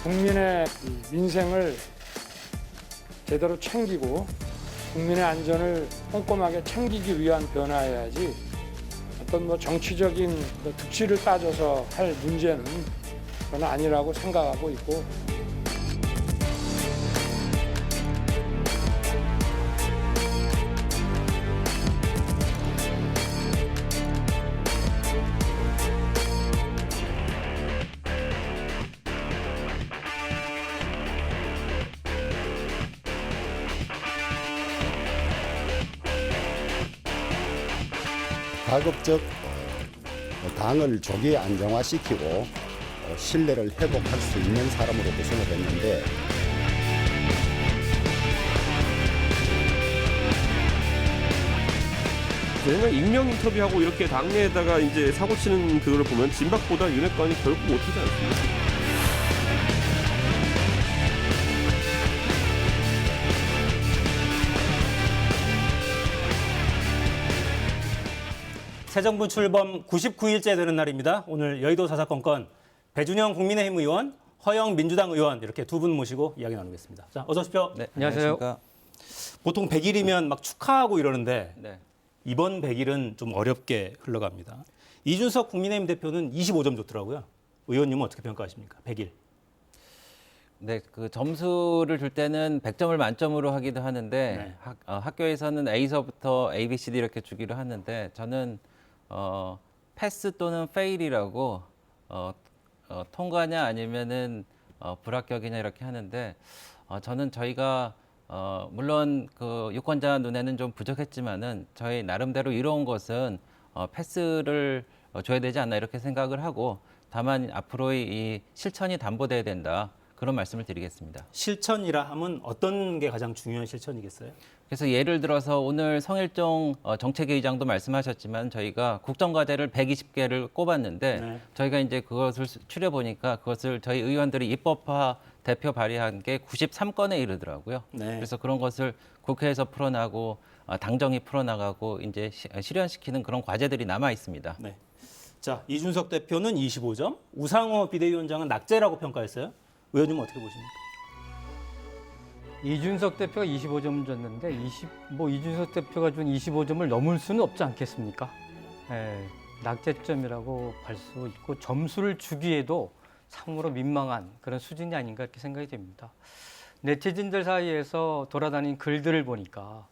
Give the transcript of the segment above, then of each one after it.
국민의 이 민생을 제대로 챙기고 국민의 안전을 꼼꼼하게 챙기기 위한 변화여야지 어떤 정치적인 득실을 따져서 할 문제는 저는 아니라고 생각하고 있고. 가급적 당을 조기 안정화시키고 신뢰를 회복할 수 있는 사람으로 구성을 했는데, 정말 익명 인터뷰하고 이렇게 당내에다가 이제 사고 치는 그거를 보면 진박보다 윤핵관이 결코 못하지 않습니다. 새 정부 출범 99일째 되는 날입니다. 오늘 여의도 사사건건 배준영 국민의힘 의원, 허영 민주당 의원 이렇게 두 분 모시고 이야기 나누겠습니다. 자, 어서 오십시오. 네, 안녕하세요. 보통 100일이면 막 축하하고 이러는데 네. 이번 100일은 좀 어렵게 흘러갑니다. 이준석 국민의힘 대표는 25점 줬더라고요. 의원님은 어떻게 평가하십니까? 100일. 네, 그 점수를 줄 때는 100점을 만점으로 하기도 하는데 네. 학교에서는 A서부터 A, B, C, D 이렇게 주기로 하는데 저는 패스 또는 페일이라고 통과냐 아니면은 불합격이냐 이렇게 하는데 저는 저희가 물론 그 유권자 눈에는 좀 부족했지만은 저희 나름대로 이뤄온 것은 패스를 줘야 되지 않나 이렇게 생각을 하고, 다만 앞으로의 이 실천이 담보돼야 된다. 그런 말씀을 드리겠습니다. 실천이라 하면 어떤 게 가장 중요한 실천이겠어요? 그래서 예를 들어서 오늘 성일종 정책위의장도 말씀하셨지만 저희가 국정과제를 120개를 꼽았는데 네. 저희가 이제 그것을 추려보니까 그것을 저희 의원들이 입법화 대표 발의한 게 93건에 이르더라고요. 네. 그래서 그런 것을 국회에서 풀어나고 당정이 풀어나가고 이제 실현시키는 그런 과제들이 남아 있습니다. 네. 자, 이준석 대표는 25점, 우상호 비대위원장은 낙제라고 평가했어요. 의원님은 어떻게 보십니까? 이준석 대표가 25점 줬는데 이준석 대표가 준 25점을 넘을 수는 없지 않겠습니까? 낙제점이라고 할 수 있고 점수를 주기에도 참으로 민망한 그런 수준이 아닌가 이렇게 생각이 됩니다. 네티즌들 사이에서 돌아다닌 글들을 보니까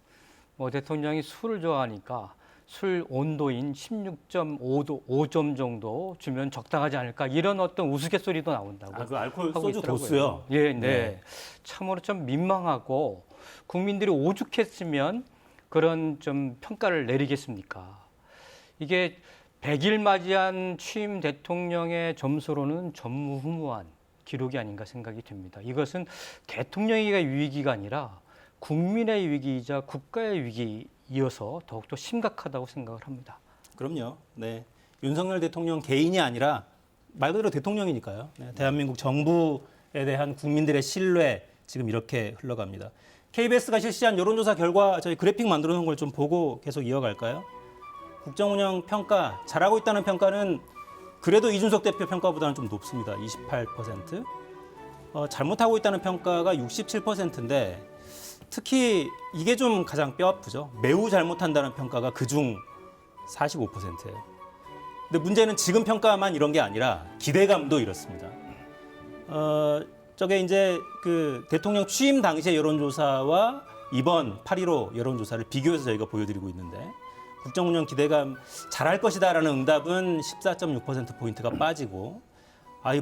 대통령이 술을 좋아하니까 술 온도인 16.5점 정도 주면 적당하지 않을까, 이런 어떤 우스갯소리도 나온다고. 그 알코올 하고 소주 있더라고요. 도수요. 예, 네. 네. 참으로 좀 민망하고 국민들이 오죽했으면 그런 좀 평가를 내리겠습니까? 이게 100일 맞이한 취임 대통령의 점수로는 전무후무한 기록이 아닌가 생각이 됩니다. 이것은 대통령에게 위기가 아니라 국민의 위기이자 국가의 위기이어서 더욱더 심각하다고 생각을 합니다. 그럼요. 네. 윤석열 대통령 개인이 아니라 말 그대로 대통령이니까요. 네. 대한민국 정부에 대한 국민들의 신뢰 지금 이렇게 흘러갑니다. KBS가 실시한 여론조사 결과 저희 그래픽 만들어 놓은 걸 좀 보고 계속 이어갈까요? 국정운영 평가, 잘하고 있다는 평가는 그래도 이준석 대표 평가보다는 좀 높습니다. 28%. 잘못하고 있다는 평가가 67%인데 특히 이게 좀 가장 뼈아프죠. 매우 잘못한다는 평가가 그중 45%예요. 근데 문제는 지금 평가만 이런 게 아니라 기대감도 이렇습니다. 저게 이제 그 대통령 취임 당시의 여론조사와 이번 8.15 여론조사를 비교해서 저희가 보여드리고 있는데, 국정운영 기대감 잘할 것이다라는 응답은 14.6%포인트가 빠지고,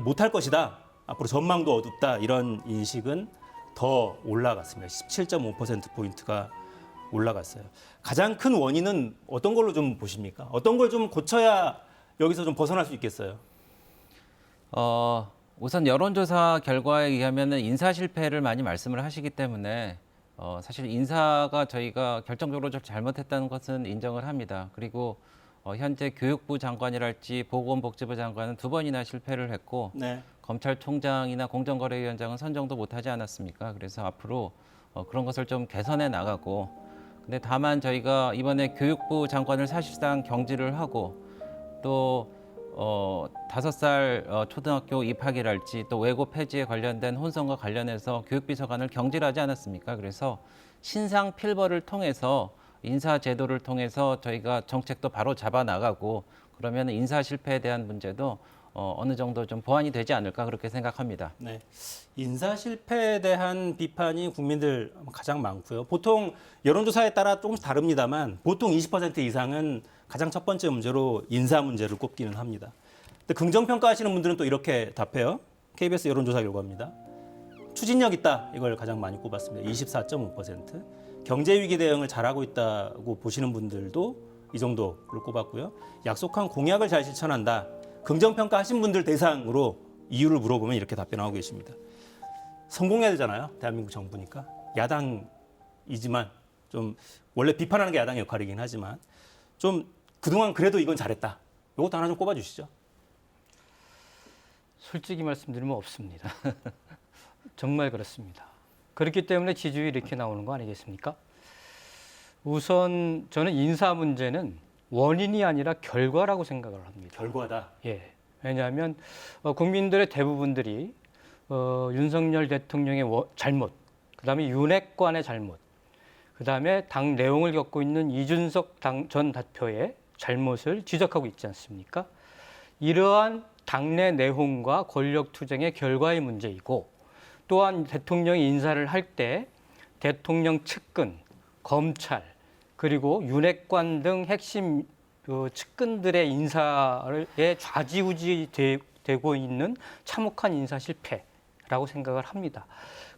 못할 것이다, 앞으로 전망도 어둡다, 이런 인식은 더 올라갔습니다. 17.5%포인트가 올라갔어요. 가장 큰 원인은 어떤 걸로 좀 보십니까? 어떤 걸 좀 고쳐야 여기서 좀 벗어날 수 있겠어요? 우선 여론조사 결과에 의하면은 인사 실패를 많이 말씀을 하시기 때문에 사실 인사가 저희가 결정적으로 좀 잘못했다는 것은 인정을 합니다. 그리고 현재 교육부 장관이랄지 보건복지부 장관은 2번이나 실패를 했고, 네. 검찰총장이나 공정거래위원장은 선정도 못하지 않았습니까? 그래서 앞으로 그런 것을 좀 개선해 나가고, 근데 다만 저희가 이번에 교육부 장관을 사실상 경질을 하고 또 5살 초등학교 입학이랄지 또 외고 폐지에 관련된 혼선과 관련해서 교육비서관을 경질하지 않았습니까? 그래서 신상 필벌을 통해서 인사 제도를 통해서 저희가 정책도 바로 잡아 나가고 그러면 인사 실패에 대한 문제도 어느 정도 좀 보완이 되지 않을까 그렇게 생각합니다. 네. 인사 실패에 대한 비판이 국민들 가장 많고요. 보통 여론조사에 따라 조금씩 다릅니다만 보통 20% 이상은 가장 첫 번째 문제로 인사 문제를 꼽기는 합니다. 근데 긍정평가하시는 분들은 또 이렇게 답해요. KBS 여론조사 결과입니다. 추진력 있다 이걸 가장 많이 꼽았습니다. 24.5%. 경제위기 대응을 잘하고 있다고 보시는 분들도 이 정도를 꼽았고요. 약속한 공약을 잘 실천한다. 긍정평가하신 분들 대상으로 이유를 물어보면 이렇게 답변하고 계십니다. 성공해야 되잖아요. 대한민국 정부니까. 야당이지만 좀 원래 비판하는 게 야당의 역할이긴 하지만 좀 그동안 그래도 이건 잘했다. 이것도 하나 좀 꼽아주시죠. 솔직히 말씀드리면 없습니다. 정말 그렇습니다. 그렇기 때문에 지지율이 이렇게 나오는 거 아니겠습니까? 우선 저는 인사 문제는 원인이 아니라 결과라고 생각을 합니다. 결과다. 예. 왜냐하면 국민들의 대부분들이 윤석열 대통령의 잘못, 그다음에 윤핵관의 잘못, 그다음에 당 내용을 겪고 있는 이준석 전 대표의 잘못을 지적하고 있지 않습니까? 이러한 당내 내홍과 권력 투쟁의 결과의 문제이고 또한 대통령이 인사를 할 때 대통령 측근, 검찰, 그리고 윤핵관 등 핵심 측근들의 인사에 좌지우지 되고 있는 참혹한 인사 실패라고 생각을 합니다.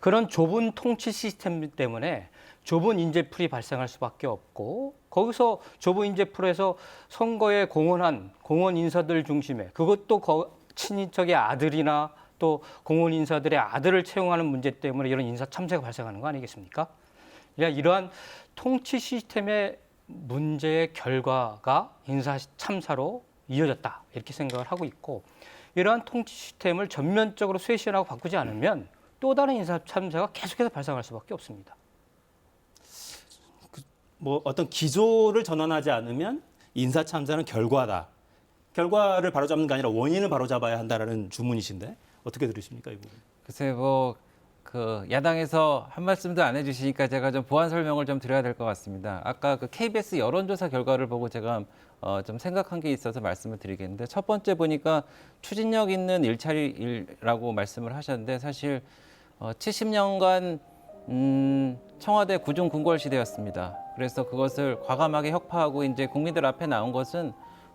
그런 좁은 통치 시스템 때문에 좁은 인재풀이 발생할 수밖에 없고 거기서 좁은 인재풀에서 선거에 공헌한 공헌 인사들 중심에 그것도 친인척의 아들이나 또 공헌 인사들의 아들을 채용하는 문제 때문에 이런 인사 참사가 발생하는 거 아니겠습니까? 그러니까 이러한 통치 시스템의 문제의 결과가 인사 참사로 이어졌다 이렇게 생각을 하고 있고 이러한 통치 시스템을 전면적으로 쇄신하고 바꾸지 않으면 또 다른 인사 참사가 계속해서 발생할 수밖에 없습니다. 뭐 어떤 기조를 전환하지 않으면 인사 참사는 결과다. 결과를 바로잡는 게 아니라 원인을 바로잡아야 한다라는 주문이신데 어떻게 들으십니까 이 부분? 글쎄 그 야당에서 한 말씀도 안 해주시니까 제가 좀 보완 설명을 좀 드려야 될 것 같습니다. 아까 그 KBS 여론조사 결과를 보고 제가 좀 생각한 게 있어서 말씀을 드리겠는데 첫 번째 보니까 추진력 있는 일자리라고 말씀을 하셨는데 사실 70년간 청와대 구중 궁궐 시대였습니다. 그래서 그것을 과감하게 혁파하고 이제 국민들 앞에 나온 것은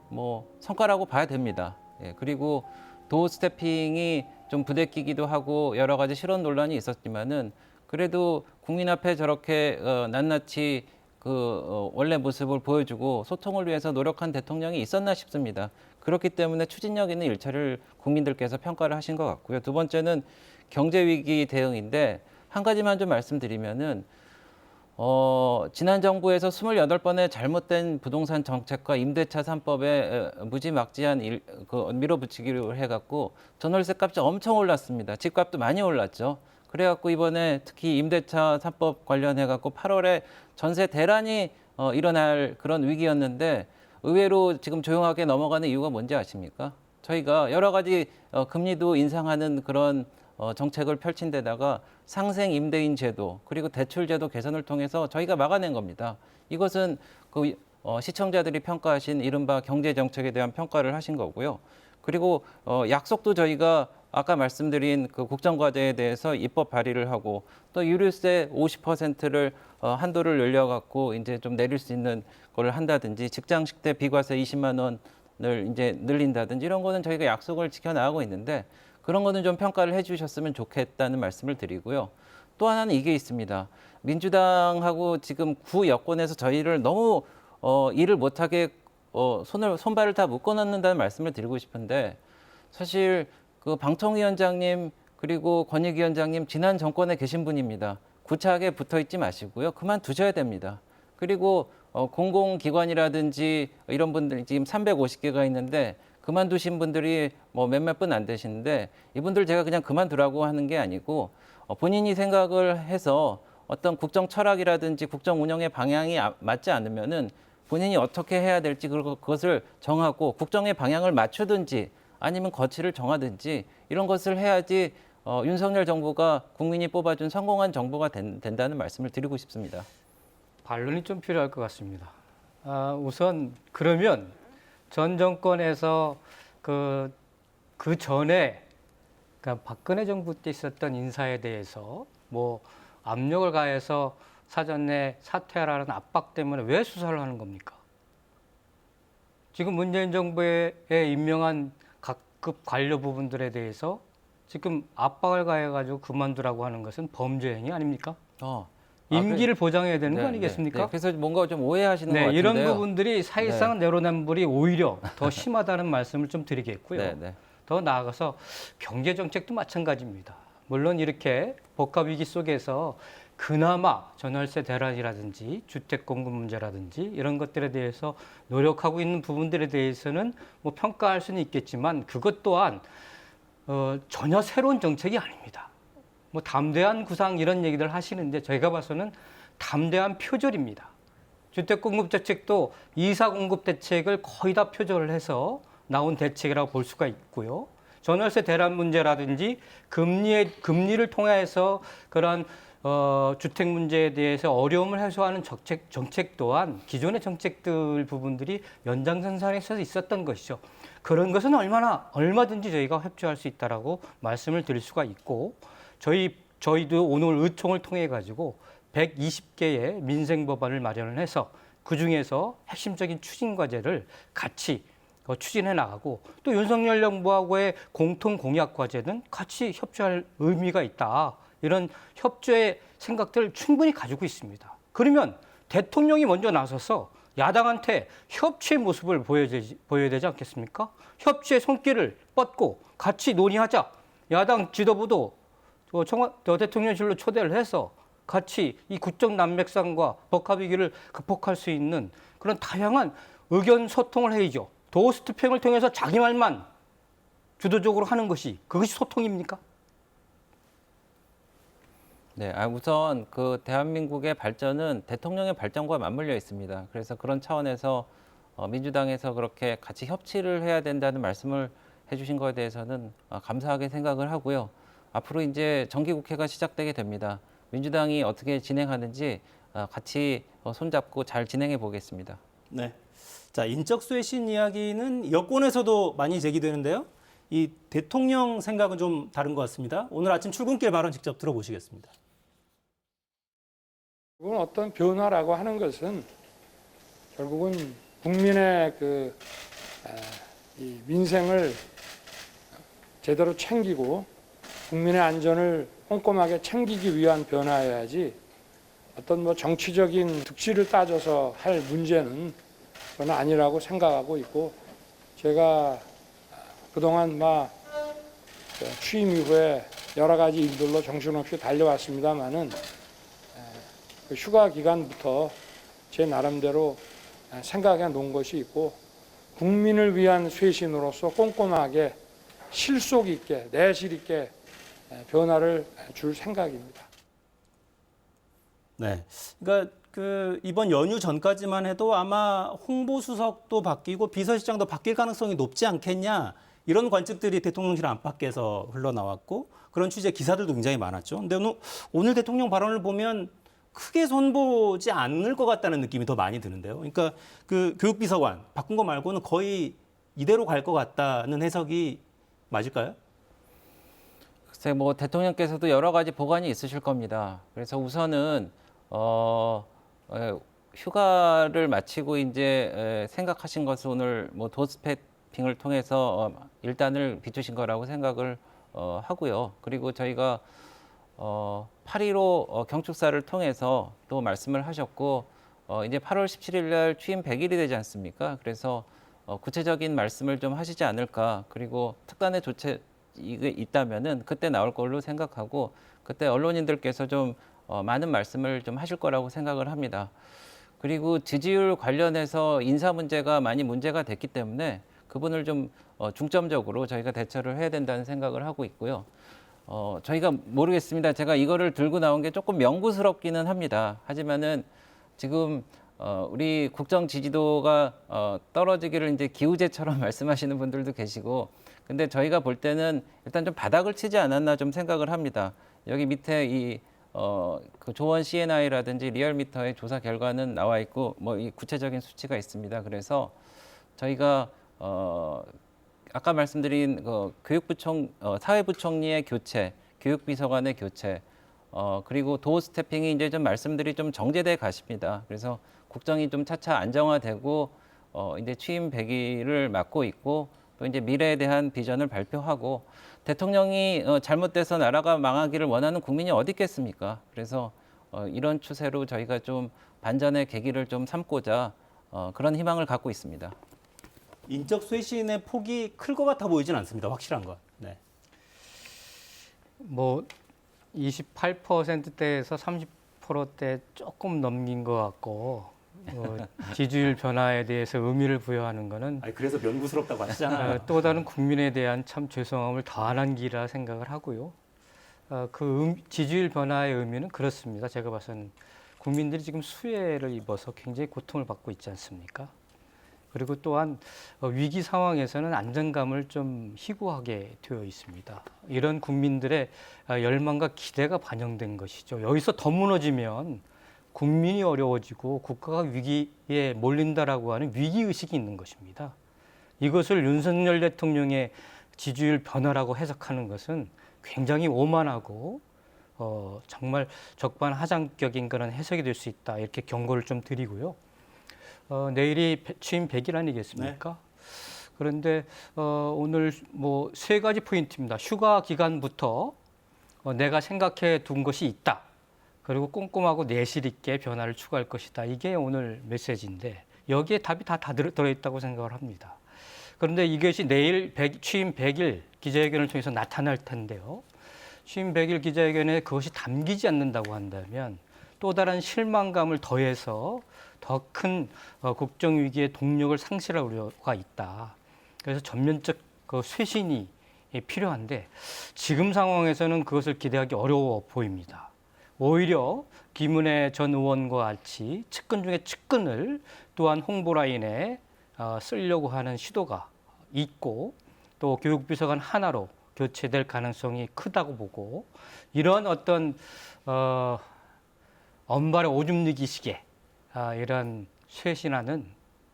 뭐 성과라고 봐야 됩니다. 예, 그리고 도어 스태핑이 좀 부대끼기도 하고 여러 가지 실언 논란이 있었지만은 그래도 국민 앞에 저렇게 낱낱이 원래 모습을 보여주고 소통을 위해서 노력한 대통령이 있었나 싶습니다. 그렇기 때문에 추진력 있는 일처리를 국민들께서 평가를 하신 것 같고요. 두 번째는 경제 위기 대응인데 한 가지만 좀 말씀드리면은 지난 정부에서 28번의 잘못된 부동산 정책과 임대차 3법에 무지막지한 밀어붙이기로 해갖고 전월세 값이 엄청 올랐습니다. 집값도 많이 올랐죠. 그래갖고 이번에 특히 임대차 3법 관련해갖고 8월에 전세 대란이 일어날 그런 위기였는데 의외로 지금 조용하게 넘어가는 이유가 뭔지 아십니까? 저희가 여러 가지 금리도 인상하는 그런 정책을 펼친 데다가 상생 임대인 제도 그리고 대출 제도 개선을 통해서 저희가 막아낸 겁니다. 이것은 시청자들이 평가하신 이른바 경제 정책에 대한 평가를 하신 거고요. 그리고 약속도 저희가 아까 말씀드린 그 국정과제에 대해서 입법 발의를 하고 또 유류세 50%를 한도를 늘려갖고 이제 좀 내릴 수 있는 걸 한다든지 직장식대 비과세 20만 원을 이제 늘린다든지 이런 거는 저희가 약속을 지켜나가고 있는데 그런 거는 좀 평가를 해주셨으면 좋겠다는 말씀을 드리고요. 또 하나는 이게 있습니다. 민주당하고 지금 구 여권에서 저희를 너무 일을 못하게 손발을 다 묶어놓는다는 말씀을 드리고 싶은데 사실 그 방통위원장님 그리고 권익위원장님 지난 정권에 계신 분입니다. 구차하게 붙어 있지 마시고요. 그만두셔야 됩니다. 그리고 공공기관이라든지 이런 분들 지금 350개가 있는데 그만두신 분들이 뭐 몇몇 분 안 되시는데 이분들 제가 그냥 그만두라고 하는 게 아니고 본인이 생각을 해서 어떤 국정 철학이라든지 국정 운영의 방향이 맞지 않으면은 본인이 어떻게 해야 될지 그것을 정하고 국정의 방향을 맞추든지 아니면 거취를 정하든지 이런 것을 해야지 윤석열 정부가 국민이 뽑아준 성공한 정부가 된다는 말씀을 드리고 싶습니다. 반론이 좀 필요할 것 같습니다. 우선 그러면 전 정권에서 그 전에 그러니까 박근혜 정부 때 있었던 인사에 대해서 뭐 압력을 가해서 사전에 사퇴하라는 압박 때문에 왜 수사를 하는 겁니까? 지금 문재인 정부에 임명한 각급 관료 부분들에 대해서 지금 압박을 가해가지고 그만두라고 하는 것은 범죄 행위 아닙니까? 임기를 보장해야 되는 거 아니겠습니까? 네, 그래서 뭔가 좀 오해하시는 것 네, 같은데요. 이런 부분들이 사실상 내로남불이 오히려 더 심하다는 말씀을 좀 드리겠고요. 네, 네. 더 나아가서 경제 정책도 마찬가지입니다. 물론 이렇게 복합 위기 속에서 그나마 전월세 대란이라든지 주택 공급 문제라든지 이런 것들에 대해서 노력하고 있는 부분들에 대해서는 뭐 평가할 수는 있겠지만 그것 또한 전혀 새로운 정책이 아닙니다. 뭐 담대한 구상 이런 얘기들 하시는데 저희가 봐서는 담대한 표절입니다. 주택 공급 대책도 이사 공급 대책을 거의 다 표절을 해서 나온 대책이라고 볼 수가 있고요. 전월세 대란 문제라든지 금리를 통해서 그런 주택 문제에 대해서 어려움을 해소하는 정책 또한 기존의 정책들 부분들이 연장선상에서 있었던 것이죠. 그런 것은 얼마든지 저희가 협조할 수 있다라고 말씀을 드릴 수가 있고 저희도 오늘 의총을 통해 가지고 120개의 민생 법안을 마련을 해서 그 중에서 핵심적인 추진 과제를 같이 추진해 나가고 또 윤석열 정부하고의 공통 공약 과제는 같이 협조할 의미가 있다. 이런 협조의 생각들을 충분히 가지고 있습니다. 그러면 대통령이 먼저 나서서 야당한테 협치의 모습을 보여야 되지 않겠습니까? 협치의 손길을 뻗고 같이 논의하자. 야당 지도부도 대통령실로 초대를 해서 같이 이 국정 난맥상과 복합 위기를 극복할 수 있는 그런 다양한 의견 소통을 해야죠. 도어스태핑을 통해서 자기 말만 주도적으로 하는 그것이 소통입니까? 네, 우선 그 대한민국의 발전은 대통령의 발전과 맞물려 있습니다. 그래서 그런 차원에서 민주당에서 그렇게 같이 협치를 해야 된다는 말씀을 해주신 것에 대해서는 감사하게 생각을 하고요. 앞으로 이제 정기국회가 시작되게 됩니다. 민주당이 어떻게 진행하는지 같이 손잡고 잘 진행해 보겠습니다. 네. 자, 인적 쇄신 이야기는 여권에서도 많이 제기되는데요. 이 대통령 생각은 좀 다른 것 같습니다. 오늘 아침 출근길 발언 직접 들어보시겠습니다. 결국은 어떤 변화라고 하는 것은 결국은 국민의 이 민생을 제대로 챙기고 국민의 안전을 꼼꼼하게 챙기기 위한 변화여야지 어떤 뭐 정치적인 득실을 따져서 할 문제는 저는 아니라고 생각하고 있고 제가 그동안 취임 이후에 여러 가지 일들로 정신없이 달려왔습니다마는 그 휴가 기간부터 제 나름대로 생각해 놓은 것이 있고 국민을 위한 쇄신으로서 꼼꼼하게 실속 있게 내실 있게 변화를 줄 생각입니다. 네. 그러니까 이번 연휴 전까지만 해도 아마 홍보수석도 바뀌고 비서실장도 바뀔 가능성이 높지 않겠냐 이런 관측들이 대통령실 안팎에서 흘러나왔고 그런 취지의 기사들도 굉장히 많았죠. 근데 오늘 대통령 발언을 보면 크게 손보지 않을 것 같다는 느낌이 더 많이 드는데요. 그러니까 그 교육비서관 바꾼 거 말고는 거의 이대로 갈 것 같다는 해석이 맞을까요? 글쎄 뭐 대통령께서도 여러 가지 보관이 있으실 겁니다. 그래서 우선은 휴가를 마치고 이제 생각하신 것은 오늘 뭐 도스패핑을 통해서 일단을 비추신 거라고 생각을 하고요. 그리고 저희가 8.15 경축사를 통해서 또 말씀을 하셨고 이제 8월 17일 날 취임 100일이 되지 않습니까? 그래서 구체적인 말씀을 좀 하시지 않을까. 그리고 특단의 조치 이게 있다면은 그때 나올 걸로 생각하고 그때 언론인들께서 좀 많은 말씀을 좀 하실 거라고 생각을 합니다. 그리고 지지율 관련해서 인사 문제가 많이 문제가 됐기 때문에 그분을 좀 중점적으로 저희가 대처를 해야 된다는 생각을 하고 있고요. 저희가 모르겠습니다. 제가 이거를 들고 나온 게 조금 명구스럽기는 합니다. 하지만은 지금 우리 국정 지지도가 떨어지기를 이제 기우제처럼 말씀하시는 분들도 계시고, 근데 저희가 볼 때는 일단 좀 바닥을 치지 않았나 좀 생각을 합니다. 여기 밑에 그 조원 CNI라든지 리얼미터의 조사 결과는 나와 있고, 뭐 이 구체적인 수치가 있습니다. 그래서 저희가 아까 말씀드린 사회부총리의 교체, 교육비서관의 교체, 그리고 도어 스태핑이 이제 좀 말씀들이 좀 정제돼 가십니다. 그래서 국정이 좀 차차 안정화되고 이제 취임 100일을 맞고 있고, 또 이제 미래에 대한 비전을 발표하고, 대통령이 잘못돼서 나라가 망하기를 원하는 국민이 어디 있겠습니까? 그래서 이런 추세로 저희가 좀 반전의 계기를 좀 삼고자 그런 희망을 갖고 있습니다. 인적 쇄신의 폭이 클 것 같아 보이진 않습니다. 확실한 건. 네. 뭐 28%대에서 30%대 조금 넘긴 것 같고, 지지율 변화에 대해서 의미를 부여하는 것은 아니, 그래서 면구스럽다고 하시잖아요. 또 다른 국민에 대한 참 죄송함을 더하는 기라 생각을 하고요. 지지율 변화의 의미는 그렇습니다. 제가 봐서는 국민들이 지금 수혜를 입어서 굉장히 고통을 받고 있지 않습니까? 그리고 또한 위기 상황에서는 안정감을 좀 희구하게 되어 있습니다. 이런 국민들의 열망과 기대가 반영된 것이죠. 여기서 더 무너지면 국민이 어려워지고 국가가 위기에 몰린다라고 하는 위기의식이 있는 것입니다. 이것을 윤석열 대통령의 지지율 변화라고 해석하는 것은 굉장히 오만하고 정말 적반하장격인 그런 해석이 될 수 있다. 이렇게 경고를 좀 드리고요. 내일이 취임 100일 아니겠습니까? 네. 그런데 오늘 뭐 3가지 포인트입니다. 휴가 기간부터 내가 생각해 둔 것이 있다. 그리고 꼼꼼하고 내실 있게 변화를 추구할 것이다. 이게 오늘 메시지인데 여기에 답이 다 들어있다고 생각을 합니다. 그런데 이것이 내일 취임 100일 기자회견을 통해서 나타날 텐데요. 취임 100일 기자회견에 그것이 담기지 않는다고 한다면 또 다른 실망감을 더해서 더 큰 국정위기의 동력을 상실할 우려가 있다. 그래서 전면적 쇄신이 필요한데 지금 상황에서는 그것을 기대하기 어려워 보입니다. 오히려 김은혜 전 의원과 같이 측근 중에 측근을 또한 홍보 라인에 쓰려고 하는 시도가 있고, 또 교육비서관 하나로 교체될 가능성이 크다고 보고, 이런 어떤 엄발의 오줌 누기식의 이런 쇄신안은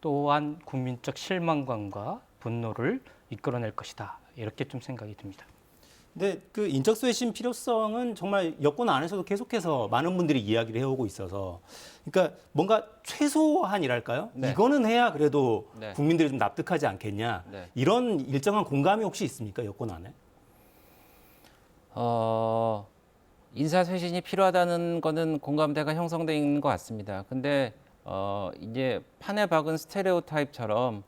또한 국민적 실망감과 분노를 이끌어낼 것이다. 이렇게 좀 생각이 듭니다. 근데 그 인적 쇄신 필요성은 정말 여권 안에서도 계속해서 많은 분들이 이야기를 해오고 있어서, 그러니까 뭔가 최소한이랄까요? 네. 이거는 해야 그래도 네. 국민들이 좀 납득하지 않겠냐? 네. 이런 일정한 공감이 혹시 있습니까, 여권 안에? 인사쇄신이 필요하다는 거는 공감대가 형성되어 있는 것 같습니다. 근데 이제 판에 박은 스테레오 타입처럼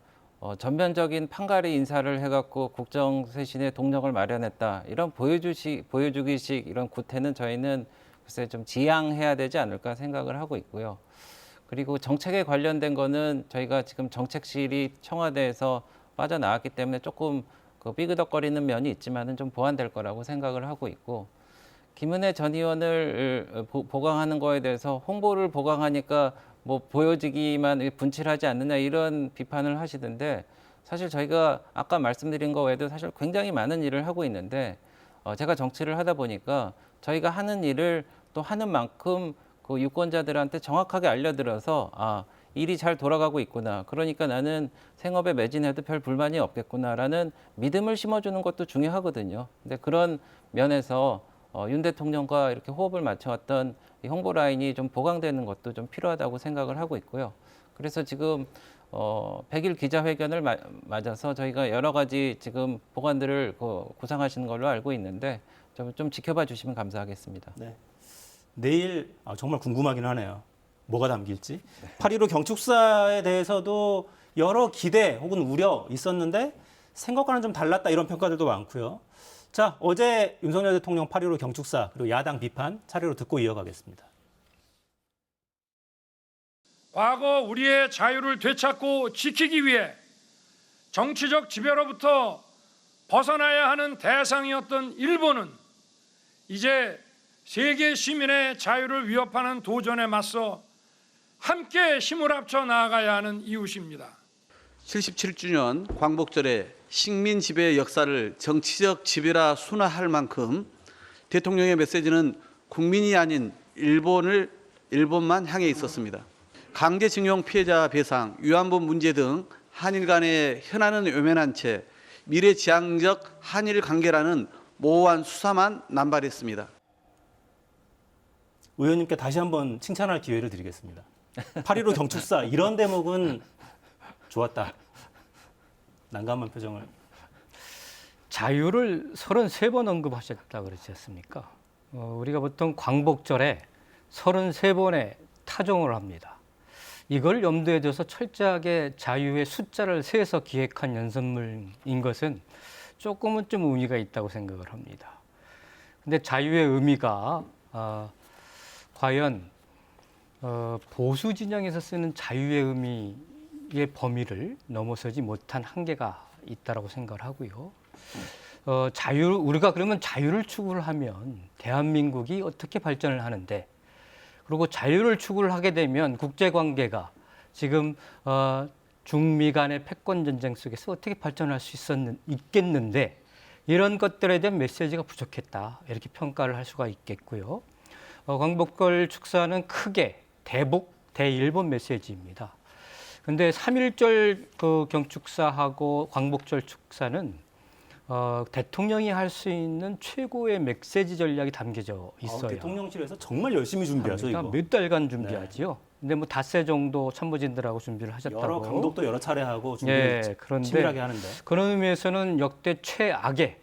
전면적인 판가리 인사를 해갖고 국정쇄신의 동력을 마련했다. 이런 보여주기식 이런 구태는 저희는 글쎄 좀 지양해야 되지 않을까 생각을 하고 있고요. 그리고 정책에 관련된 거는 저희가 지금 정책실이 청와대에서 빠져나왔기 때문에 조금 그 삐그덕거리는 면이 있지만은 좀 보완될 거라고 생각을 하고 있고, 김은혜 전 의원을 보강하는 거에 대해서 홍보를 보강하니까 뭐 보여지기만 분칠하지 않느냐 이런 비판을 하시던데, 사실 저희가 아까 말씀드린 거 외에도 사실 굉장히 많은 일을 하고 있는데, 제가 정치를 하다 보니까 저희가 하는 일을 또 하는 만큼 그 유권자들한테 정확하게 알려드려서 일이 잘 돌아가고 있구나. 그러니까 나는 생업에 매진해도 별 불만이 없겠구나라는 믿음을 심어주는 것도 중요하거든요. 근데 그런 면에서 윤 대통령과 이렇게 호흡을 맞춰왔던 이 홍보 라인이 좀 보강되는 것도 좀 필요하다고 생각을 하고 있고요. 그래서 지금 100일 기자회견을 맞아서 저희가 여러 가지 지금 보관들을 구상하시는 걸로 알고 있는데 좀 지켜봐 주시면 감사하겠습니다. 네. 내일 정말 궁금하긴 하네요. 뭐가 담길지. 8.15 경축사에 대해서도 여러 기대 혹은 우려 있었는데 생각과는 좀 달랐다 이런 평가들도 많고요. 자, 어제 윤석열 대통령 8.15 경축사 그리고 야당 비판 차례로 듣고 이어가겠습니다. 과거 우리의 자유를 되찾고 지키기 위해 정치적 지배로부터 벗어나야 하는 대상이었던 일본은 이제 세계 시민의 자유를 위협하는 도전에 맞서 함께 힘을 합쳐 나아가야 하는 이웃입니다. 77주년 광복절에 식민 지배의 역사를 정치적 지배라 순화할 만큼 대통령의 메시지는 국민이 아닌 일본만 향해 있었습니다. 강제징용 피해자 배상, 위안부 문제 등 한일 간의 현안은 외면한 채 미래지향적 한일 관계라는 모호한 수사만 남발했습니다. 의원님께 다시 한번 칭찬할 기회를 드리겠습니다. 8.15 경축사 이런 대목은 좋았다. 난감한 표정을. 자유를 33번 언급하셨다 그러지 않습니까? 우리가 보통 광복절에 33번의 타종을 합니다. 이걸 염두에 둬서 철저하게 자유의 숫자를 세서 기획한 연설문인 것은 조금은 좀 의미가 있다고 생각을 합니다. 근데 자유의 의미가 과연 보수 진영에서 쓰는 자유의 의미의 범위를 넘어서지 못한 한계가 있다라고 생각을 하고요. 우리가 그러면 자유를 추구를 하면 대한민국이 어떻게 발전을 하는데, 그리고 자유를 추구를 하게 되면 국제관계가 지금 중미 간의 패권 전쟁 속에서 어떻게 발전할 수 있겠는데, 이런 것들에 대한 메시지가 부족했다, 이렇게 평가를 할 수가 있겠고요. 광복절 축사는 크게 대북, 대일본 메시지입니다. 근데 3.1절 그 경축사하고 광복절 축사는 대통령이 할 수 있는 최고의 메시지 전략이 담겨져 있어요. 대통령실에서 정말 열심히 준비하죠. 그러니까 이거. 몇 달간 준비하지요. 근데 뭐 닷새 정도 참모진들하고 준비를 하셨다고. 여러 감독도 여러 차례 하고 예, 준비를 그런데 치밀하게 하는데. 그런 의미에서는 역대 최악의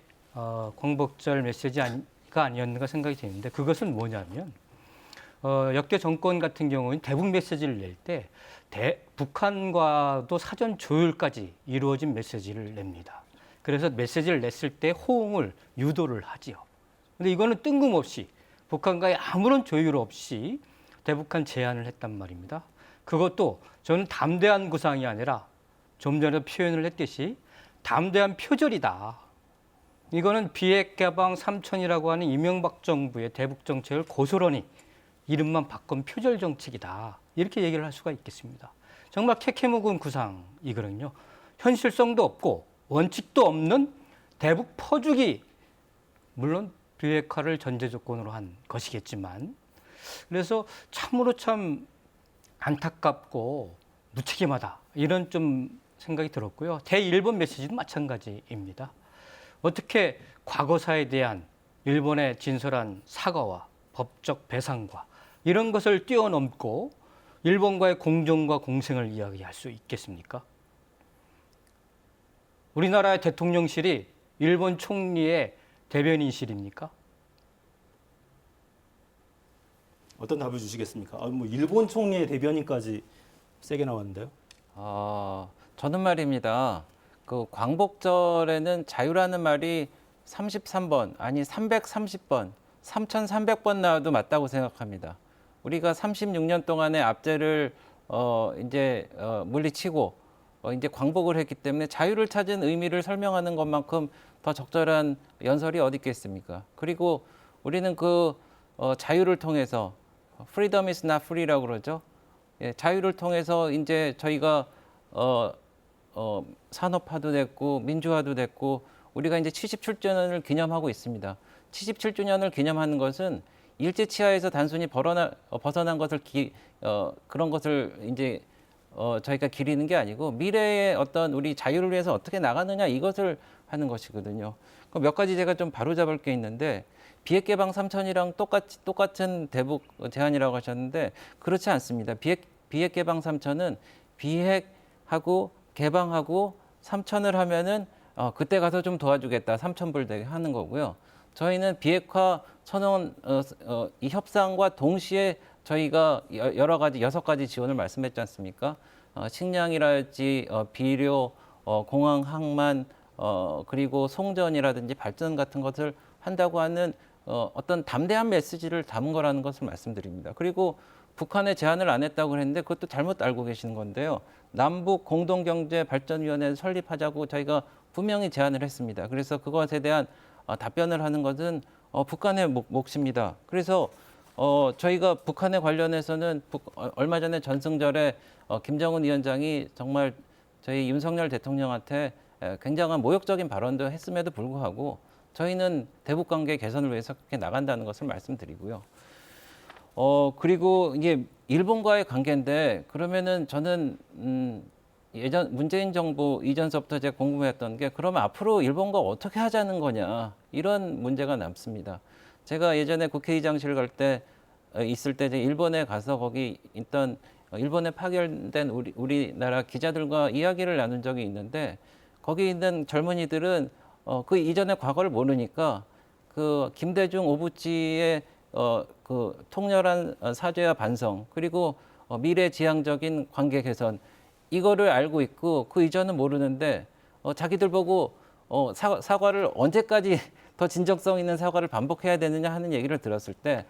광복절 메시지가 아니었는가 생각이 되는데, 그것은 뭐냐면 역대 정권 같은 경우는 대북 메시지를 낼 때 북한과도 사전 조율까지 이루어진 메시지를 냅니다. 그래서 메시지를 냈을 때 호응을 유도를 하지요. 근데 이거는 뜬금없이 북한과의 아무런 조율 없이 대북한 제안을 했단 말입니다. 그것도 저는 담대한 구상이 아니라 좀 전에 표현을 했듯이 담대한 표절이다. 이거는 비핵 개방 3천이라고 하는 이명박 정부의 대북 정책을 고스란히 이름만 바꾼 표절 정책이다, 이렇게 얘기를 할 수가 있겠습니다. 정말 캐캐묵은 구상이거든요. 현실성도 없고 원칙도 없는 대북 퍼주기, 물론 비핵화를 전제 조건으로 한 것이겠지만, 그래서 참으로 참 안타깝고 무책임하다, 이런 좀 생각이 들었고요. 대일본 메시지도 마찬가지입니다. 어떻게 과거사에 대한 일본의 진솔한 사과와 법적 배상과 이런 것을 뛰어넘고 일본과의 공존과 공생을 이야기할 수 있겠습니까? 우리나라의 대통령실이 일본 총리의 대변인실입니까? 어떤 답을 주시겠습니까? 뭐 일본 총리의 대변인까지 세게 나왔는데요. 저는 말입니다. 그 광복절에는 자유라는 말이 33번, 아니 330번, 3,300번 나와도 맞다고 생각합니다. 우리가 36년 동안의 압제를 물리치고 이제 광복을 했기 때문에 자유를 찾은 의미를 설명하는 것만큼 더 적절한 연설이 어디 있겠습니까? 그리고 우리는 그 자유를 통해서 freedom is not free라고 그러죠. 예, 자유를 통해서 이제 저희가 산업화도 됐고 민주화도 됐고 우리가 이제 77주년을 기념하고 있습니다. 77주년을 기념하는 것은 일제 치하에서 단순히 벗어난 것을 그런 것을 이제 저희가 기리는 게 아니고 미래의 어떤 우리 자유를 위해서 어떻게 나가느냐, 이것을 하는 것이거든요. 몇 가지 제가 좀 바로잡을 게 있는데, 비핵 개방 3천이랑 똑같은 대북 제안이라고 하셨는데 그렇지 않습니다. 비핵 개방 3천은 비핵하고 개방하고 3천을 하면은 그때 가서 좀 도와주겠다, 3,000불 되게 하는 거고요. 저희는 비핵화 선언 이 협상과 동시에 저희가 여러 가지 6가지 지원을 말씀했지 않습니까? 식량이랄지 비료, 공항 항만, 그리고 송전이라든지 발전 같은 것을 한다고 하는 어떤 담대한 메시지를 담은 거라는 것을 말씀드립니다. 그리고 북한의 제안을 안 했다고 했는데 그것도 잘못 알고 계시는 건데요. 남북 공동경제발전위원회를 설립하자고 저희가 분명히 제안을 했습니다. 그래서 그것에 대한 답변을 하는 것은 북한의 몫입니다. 그래서 저희가 북한에 관련해서는 얼마 전에 전승절에 김정은 위원장이 정말 저희 윤석열 대통령한테 굉장한 모욕적인 발언도 했음에도 불구하고 저희는 대북 관계 개선을 위해서 그렇게 나간다는 것을 말씀드리고요. 그리고 이게 일본과의 관계인데 그러면은 저는 예전 문재인 정부 이전서부터 제가 궁금했던 게 그러면 앞으로 일본과 어떻게 하자는 거냐 이런 문제가 남습니다. 제가 예전에 국회의장실 갈 때 있을 때 이제 일본에 가서 거기 있던 일본에 파견된 우리나라 기자들과 이야기를 나눈 적이 있는데 거기 있는 젊은이들은 그 이전의 과거를 모르니까 그 김대중 오부치의 그 통렬한 사죄와 반성 그리고 미래지향적인 관계 개선 이거를 알고 있고 그 이전은 모르는데 자기들 보고 사과를 언제까지 더 진정성 있는 사과를 반복해야 되느냐 하는 얘기를 들었을 때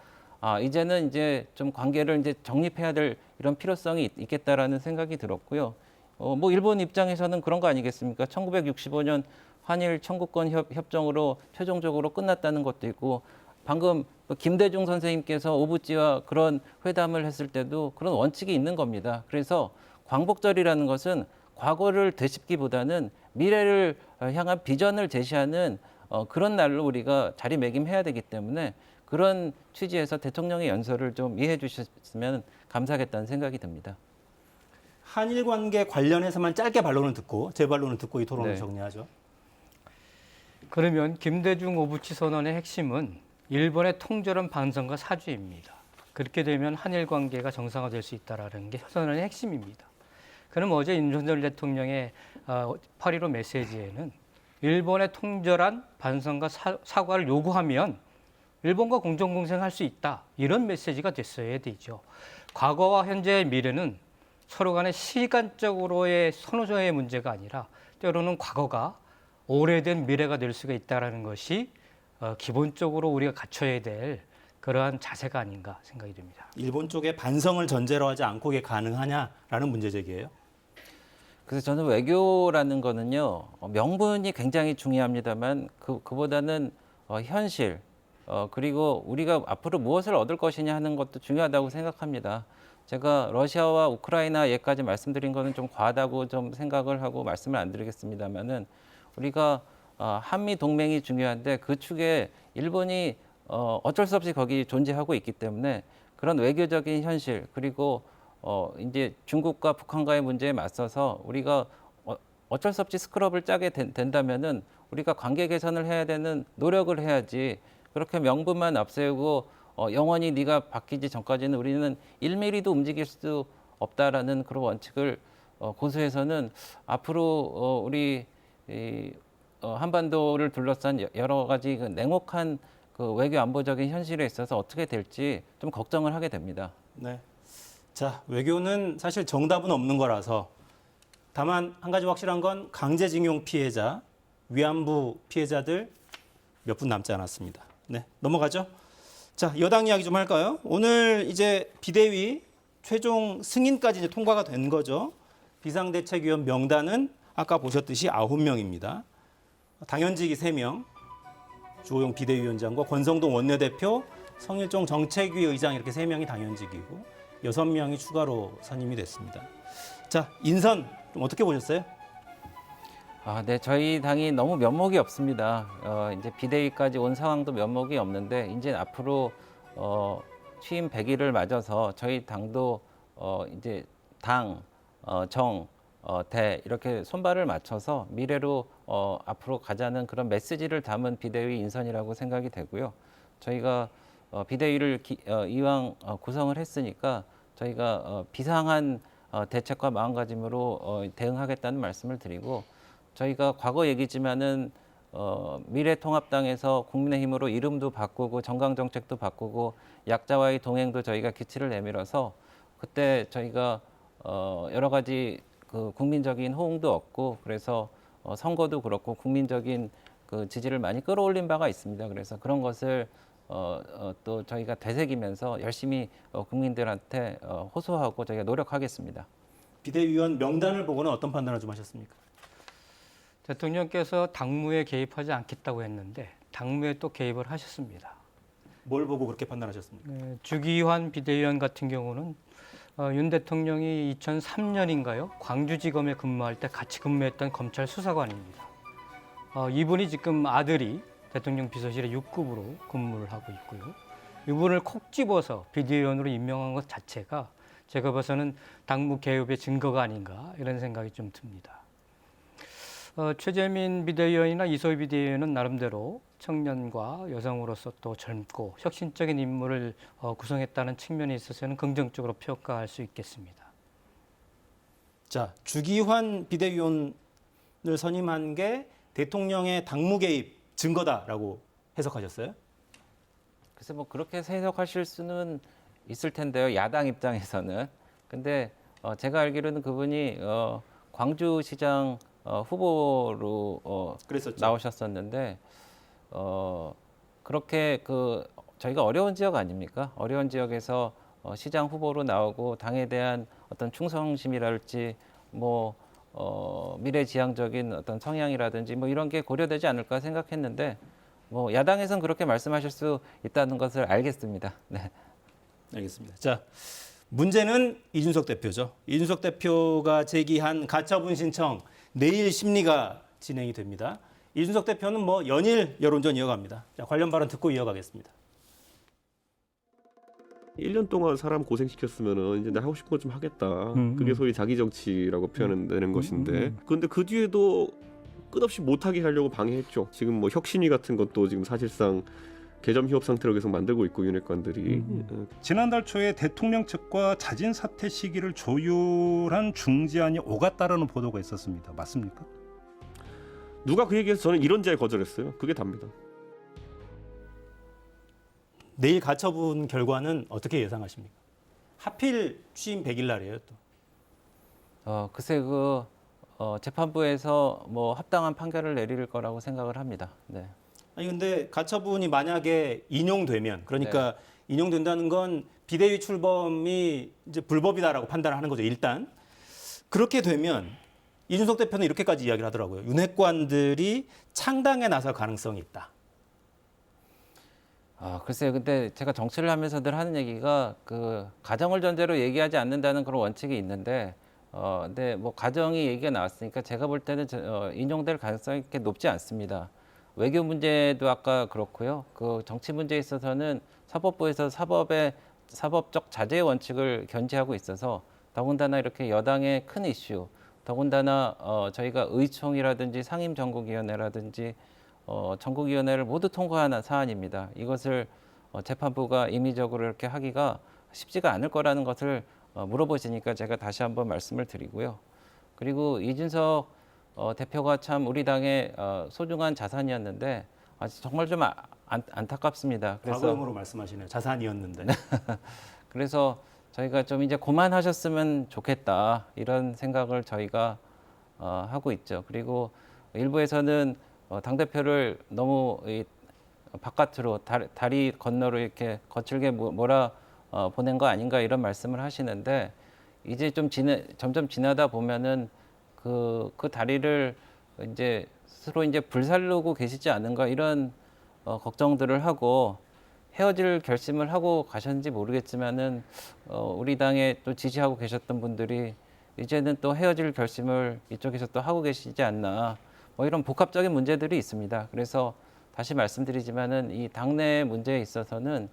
이제는 이제 좀 관계를 이제 정립해야 될 이런 필요성이 있겠다라는 생각이 들었고요. 뭐 일본 입장에서는 그런 거 아니겠습니까? 1965년 한일 청구권 협정으로 최종적으로 끝났다는 것도 있고 방금 김대중 선생님께서 오부지와 그런 회담을 했을 때도 그런 원칙이 있는 겁니다. 그래서 광복절이라는 것은 과거를 되짚기보다는 미래를 향한 비전을 제시하는 그런 날로 우리가 자리매김해야 되기 때문에 그런 취지에서 대통령의 연설을 좀 이해해 주셨으면 감사하겠다는 생각이 듭니다. 한일 관계 관련해서만 짧게 반론을 듣고 제 반론을 듣고 이 토론을 네. 정리하죠. 그러면 김대중 오부치 선언의 핵심은 일본의 통절한 반성과 사죄입니다. 그렇게 되면 한일 관계가 정상화될 수 있다라는 게 선언의 핵심입니다. 그럼 어제 윤석열 대통령의 8.15 메시지에는 일본의 통절한 반성과 사과를 요구하면 일본과 공정공생할 수 있다. 이런 메시지가 됐어야 되죠. 과거와 현재의 미래는 서로 간의 시간적으로의 선호의 문제가 아니라 때로는 과거가 오래된 미래가 될 수가 있다는 것이 기본적으로 우리가 갖춰야 될 그러한 자세가 아닌가 생각이 듭니다. 일본 쪽의 반성을 전제로 하지 않고 이게 가능하냐라는 문제 제기예요. 그래서 저는 외교라는 거는요 명분이 굉장히 중요합니다만 그보다는 현실 그리고 우리가 앞으로 무엇을 얻을 것이냐 하는 것도 중요하다고 생각합니다. 제가 러시아와 우크라이나 예까지 말씀드린 거는 좀 과하다고 좀 생각을 하고 말씀을 안 드리겠습니다만은 우리가 한미 동맹이 중요한데 그 축에 일본이 어쩔 수 없이 거기 존재하고 있기 때문에 그런 외교적인 현실 그리고 이제 중국과 북한과의 문제에 맞서서 우리가 어쩔 수 없이 스크럽을 짜게 된다면은 우리가 관계 개선을 해야 되는 노력을 해야지 그렇게 명분만 앞세우고 영원히 네가 바뀌지 전까지는 우리는 1mm도 움직일 수 없다라는 그런 원칙을 고수해서는 앞으로 우리 한반도를 둘러싼 여러 가지 그 냉혹한 그 외교 안보적인 현실에 있어서 어떻게 될지 좀 걱정을 하게 됩니다. 네. 자, 외교는 사실 정답은 없는 거라서 다만 한 가지 확실한 건 강제징용 피해자, 위안부 피해자들 몇 분 남지 않았습니다. 네, 넘어가죠. 자, 여당 이야기 좀 할까요? 오늘 이제 비대위 최종 승인까지 이제 통과가 된 거죠. 비상대책위원 명단은 아까 보셨듯이 9명입니다. 당연직이 3명, 주호영 비대위원장과 권성동 원내대표, 성일종 정책위 의장 이렇게 3명이 당연직이고 6명이 추가로 선임이 됐습니다. 자, 인선 좀 어떻게 보셨어요? 네, 저희 당이 너무 면목이 없습니다. 이제 비대위까지 온 상황도 면목이 없는데 이제 앞으로 취임 100일을 맞아서 저희 당도 이제 당, 정, 대 이렇게 손발을 맞춰서 미래로 앞으로 가자는 그런 메시지를 담은 비대위 인선이라고 생각이 되고요. 저희가 비대위를 이왕 구성을 했으니까 저희가 비상한 대책과 마음가짐으로 대응하겠다는 말씀을 드리고 저희가 과거 얘기지만은 미래통합당에서 국민의힘으로 이름도 바꾸고 정강정책도 바꾸고 약자와의 동행도 저희가 기치를 내밀어서 그때 저희가 여러 가지 그 국민적인 호응도 얻고 그래서 선거도 그렇고 국민적인 그 지지를 많이 끌어올린 바가 있습니다. 그래서 그런 것을 또 저희가 되새기면서 열심히 국민들한테 호소하고 저희가 노력하겠습니다. 비대위원 명단을 보고는 어떤 판단을 좀 하셨습니까? 대통령께서 당무에 개입하지 않겠다고 했는데 당무에 또 개입을 하셨습니다. 뭘 보고 그렇게 판단하셨습니까? 네, 주기환 비대위원 같은 경우는 윤 대통령이 2003년인가요? 광주지검에 근무할 때 같이 근무했던 검찰 수사관입니다. 이분이 지금 아들이 대통령 비서실의 6급으로 근무를 하고 있고요. 이분을 콕 집어서 비대위원으로 임명한 것 자체가 제가 봐서는 당무 개입의 증거가 아닌가 이런 생각이 좀 듭니다. 최재민 비대위원이나 이소희 비대위원은 나름대로 청년과 여성으로서 또 젊고 혁신적인 인물을 구성했다는 측면에 있어서는 긍정적으로 평가할 수 있겠습니다. 자, 주기환 비대위원을 선임한 게 대통령의 당무 개입 증거다라고 해석하셨어요? 글쎄 뭐 그렇게 해석하실 수는 있을 텐데요. 야당 입장에서는. 근데 제가 알기로는 그분이 광주시장 후보로 그랬었죠. 나오셨었는데 그렇게 저희가 어려운 지역 아닙니까? 어려운 지역에서 시장 후보로 나오고 당에 대한 어떤 충성심이랄지 뭐 미래지향적인 어떤 성향이라든지 뭐 이런 게 고려되지 않을까 생각했는데 뭐 야당에서는 그렇게 말씀하실 수 있다는 것을 알겠습니다. 네. 알겠습니다. 자, 문제는 이준석 대표죠. 이준석 대표가 제기한 가처분 신청 내일 심리가 진행이 됩니다. 이준석 대표는 뭐 연일 여론전 이어갑니다. 자, 관련 발언 듣고 이어가겠습니다. 1년 동안 사람 고생시켰으면은 이제 나 하고 싶은 거 좀 하겠다. 그게 소위 자기 정치라고 표현되는 것인데, 그런데 그 뒤에도 끝없이 못하게 하려고 방해했죠. 지금 뭐 혁신위 같은 것도 지금 사실상 개점 휴업 상태로 계속 만들고 있고 윤핵관들이. 지난달 초에 대통령 측과 자진 사퇴 시기를 조율한 중재안이 오갔다라는 보도가 있었습니다. 맞습니까? 누가 그 얘기해서 저는 이런 제안 거절했어요. 그게 답니다. 내일 가처분 결과는 어떻게 예상하십니까? 하필 취임 100일 날이에요, 또. 글쎄 재판부에서 뭐 합당한 판결을 내릴 거라고 생각을 합니다. 네. 아니 근데 가처분이 만약에 인용되면, 그러니까 인용된다는 건 비대위 출범이 이제 불법이다라고 판단하는 거죠. 일단 그렇게 되면 이준석 대표는 이렇게까지 이야기를 하더라고요. 윤핵관들이 창당에 나설 가능성이 있다. 글쎄요. 근데 제가 정치를 하면서 늘 하는 얘기가 가정을 전제로 얘기하지 않는다는 그런 원칙이 있는데, 근데 뭐 가정이 얘기가 나왔으니까 제가 볼 때는 인용될 가능성이 그렇게 높지 않습니다. 외교 문제도 아까 그렇고요. 정치 문제에 있어서는 사법부에서 사법적 자제의 원칙을 견지하고 있어서 더군다나 이렇게 여당의 큰 이슈, 더군다나 저희가 의총이라든지 상임전국위원회라든지 전국위원회를 모두 통과한 사안입니다. 이것을 재판부가 임의적으로 이렇게 하기가 쉽지가 않을 거라는 것을 물어보시니까 제가 다시 한번 말씀을 드리고요. 그리고 이준석 대표가 참 우리 당의 소중한 자산이었는데 정말 좀 안타깝습니다. 과거형으로 말씀하시네요. 자산이었는데. 그래서 저희가 좀 이제 그만하셨으면 좋겠다 이런 생각을 저희가 하고 있죠. 그리고 일부에서는 당대표를 너무 바깥으로 다리 건너로 이렇게 거칠게 몰아 보낸 거 아닌가 이런 말씀을 하시는데, 이제 좀 점점 지나다 보면은 그 다리를 이제 스스로 이제 불살르고 계시지 않은가 이런 걱정들을 하고 헤어질 결심을 하고 가셨는지 모르겠지만은 우리 당에 또 지지하고 계셨던 분들이 이제는 또 헤어질 결심을 이쪽에서 또 하고 계시지 않나, 뭐 이런 복합적인 문제들이 있습니다. 그래서 다시 말씀드리지만은 이 당내 문제에 있어서는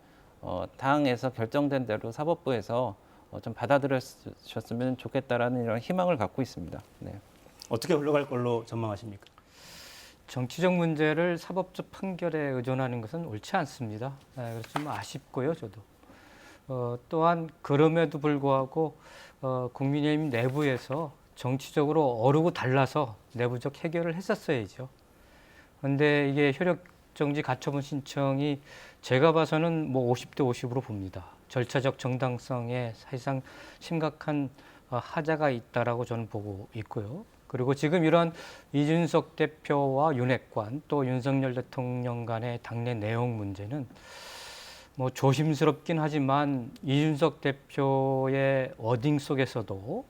당에서 결정된 대로 사법부에서 좀 받아들였으면 좋겠다라는 이런 희망을 갖고 있습니다. 네. 어떻게 흘러갈 걸로 전망하십니까? 정치적 문제를 사법적 판결에 의존하는 것은 옳지 않습니다. 그래서 좀 아쉽고요, 저도. 또한 그럼에도 불구하고 국민의힘 내부에서 정치적으로 어르고 달라서 내부적 해결을 했었어야죠. 그런데 이게 효력정지 가처분 신청이 제가 봐서는 뭐 50대 50으로 봅니다. 절차적 정당성에 사실상 심각한 하자가 있다라고 저는 보고 있고요. 그리고 지금 이런 이준석 대표와 윤핵관 또 윤석열 대통령 간의 당내 내용 문제는 뭐 조심스럽긴 하지만 이준석 대표의 워딩 속에서도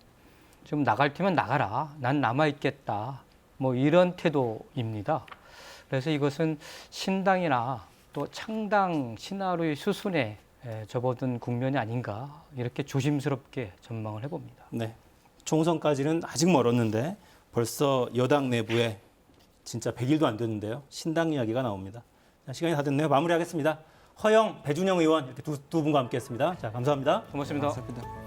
좀 나갈 테면 나가라. 난 남아있겠다. 뭐 이런 태도입니다. 그래서 이것은 신당이나 또 창당 신화로의 수순에 접어든 국면이 아닌가 이렇게 조심스럽게 전망을 해봅니다. 네. 총선까지는 아직 멀었는데 벌써 여당 내부에 진짜 100일도 안 됐는데요. 신당 이야기가 나옵니다. 자, 시간이 다 됐네요. 마무리하겠습니다. 허영, 배준영 의원 이렇게 두 분과 함께했습니다. 자, 감사합니다. 고맙습니다. 감사합니다.